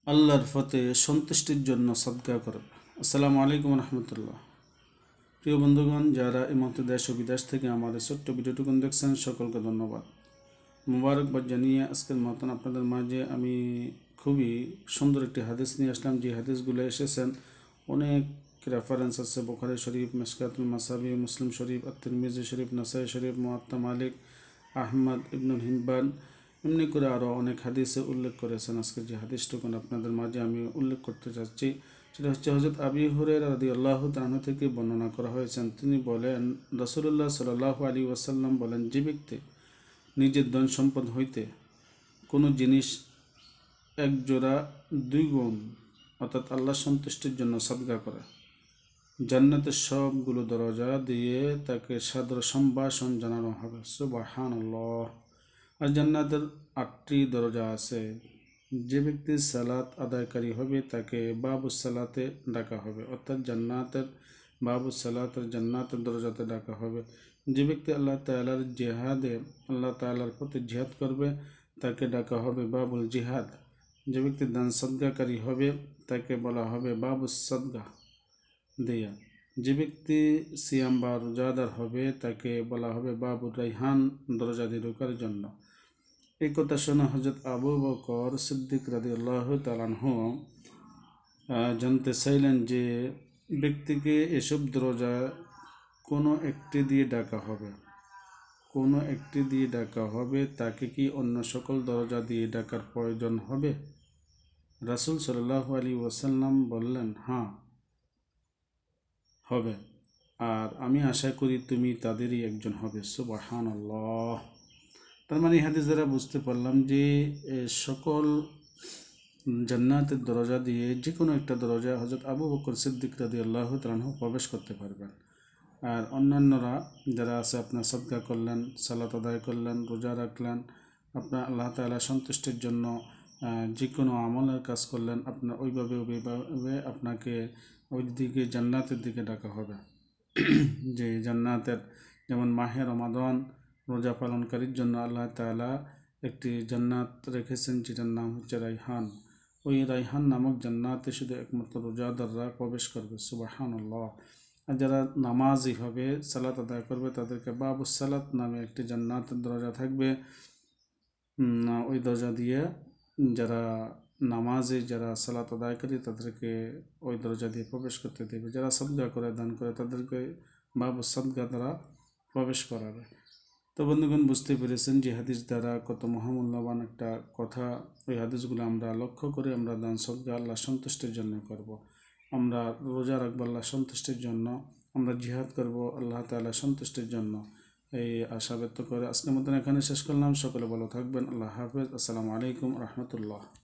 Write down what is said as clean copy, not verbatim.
আল্লাহর ফতে সন্তুষ্টির জন্য সদকা করবে। আসসালামু আলাইকুম রহমতুল্লাহ। প্রিয় বন্ধুগণ, যারা এই মুহূর্তে দেশ ও বিদেশ থেকে আমাদের ছোট্ট ভিডিওটুকুন দেখছেন, সকলকে ধন্যবাদ, মুবারকবাদ জানিয়ে আজকের মতন আপনাদের মাঝে আমি খুবই সুন্দর একটি হাদিস নিয়ে আসলাম। যে হাদিসগুলো এসেছেন অনেক রেফারেন্স আছে, বুখারী শরীফ, মিশকাতুল মাসাবি, মুসলিম শরীফ, আত-তিরমিজি শরীফ, নাসাই শরীফ, মুওয়াত্তা মালিক, আহমদ ইবনুল হিব্বান, এমনি করে আরও অনেক হাদিসে উল্লেখ করেছেন। আজকে যে হাদিসটুকুন আপনাদের মাঝে আমি উল্লেখ করতে চাচ্ছি সেটা হচ্ছে হযরত আবী হুরায়রা রাদিয়াল্লাহু তাআলা থেকে বর্ণনা করা হয়েছেন। তিনি বলেন, রাসূলুল্লাহ সাল্লাল্লাহু আলাইহি ওয়াসাল্লাম বলেন, যে ব্যক্তি নিজের ধন সম্পদ হইতে কোনো জিনিস এক জোড়া দুই গুণ অর্থাৎ আল্লাহ সন্তুষ্টির জন্য সদকা করে, জান্নাতের সবগুলো দরজা দিয়ে তাকে সাদর সম্ভাষণ জানানো হবে। সুবহানাল্লাহ। আর জান্নাতের 8টি দরজা আছে। যে ব্যক্তি সালাত আদায়কারী হবে তাকে বাবুস সালাতে ডাকা হবে, অর্থাৎ জান্নাতের বাবুস সালাতের জান্নাতের দরজাতে ডাকা হবে। যে ব্যক্তি আল্লাহ তাআলার জিহাদে আল্লাহ তাআলার পথে জিহাদ করবে তাকে ডাকা হবে বাবুল জিহাদ। যে ব্যক্তি দান সদকাকারী হবে তাকে বলা হবে বাবুস সদকা দেয়া। যে ব্যক্তি সিয়াম বা রোজাদার হবে তাকে বলা হবে বাবুর রাইহান, দরজা দিয়ে ঢোকার জন্য। এই কথা শুনে হযরত আবু বকর সিদ্দিক রাদিয়াল্লাহু তাআলা আনহু জানতে চাইলেন যে ব্যক্তিকে এসব দরজা কোনো একটি দিয়ে ডাকা হবে, কোনো একটি দিয়ে ডাকা হবে, তাকে কি অন্য সকল দরজা দিয়ে ডাকার প্রয়োজন হবে? রাসূল সাল্লাল্লাহু আলাইহি ওয়াসাল্লাম বললেন, হ্যাঁ হবে, আর আমি আশা করি তুমি তাদেরই একজন হবে। সুবহানাল্লাহ। তার মানে হাদিস দ্বারা বুঝতে পারলাম যে সকল জান্নাতের দরজা দিয়ে যে কোনো একটা দরজা হযরত আবু বকর সিদ্দিক রাদিয়াল্লাহু তাআলা আনহু প্রবেশ করতে পারবেন। আর অন্যান্যরা যারা আছে, আপনার সদকা করলেন, সালাত আদায় করলেন, রোজা রাখলেন, আপনার আল্লাহ তাআলা সন্তুষ্টির জন্য যে কোনো আমলের কাজ করলেন, আপনার ওইভাবে আপনাকে ওই দিকে জান্নাতের দিকে ডাকা হবে। যে জান্নাতের, যেমন মাহে রমাদান রোজা পালনকারীর জন্য আল্লাহ তাআলা একটি জান্নাত রেখেছেন যেটার নাম হচ্ছে রাইহান। ওই রাইহান নামক জান্নাতে শুধু একমাত্র রোজাদাররা প্রবেশ করবে। সুবহানাল্লাহ। আর যারা নামাজি হবে, সালাত আদায় করবে, তাদেরকে বাবুস সালাত নামে একটি জান্নাতের দরজা থাকবে। ওই দরজা দিয়ে যারা নামাজে যারা সালাত আদায়কারী তাদেরকে ওই দরজা দিয়ে প্রবেশ করতে দেবে। যারা সদকা করে, দান করে, তাদেরকে বাবু সদকা দ্বারা প্রবেশ করাবে। তো বন্ধুগণ, বুঝতে পেরেছেন যে হাদিস দ্বারা কত মহামূল্যবান একটা কথা। ওই হাদিসগুলো আমরা লক্ষ্য করে আমরা দান সদকা আল্লাহ সন্তুষ্টির জন্য করব। আমরা রোজা রাখবো আল্লাহ সন্তুষ্টির জন্য, আমরা জিহাদ করব আল্লাহ তাআলা সন্তুষ্টির জন্য। এই আশা ব্যক্ত করে আজকের মতন এখানে শেষ করলাম। সকলে ভালো থাকবেন। আল্লাহ হাফেজ। আসসালামু আলাইকুম রহমতুল্লাহ।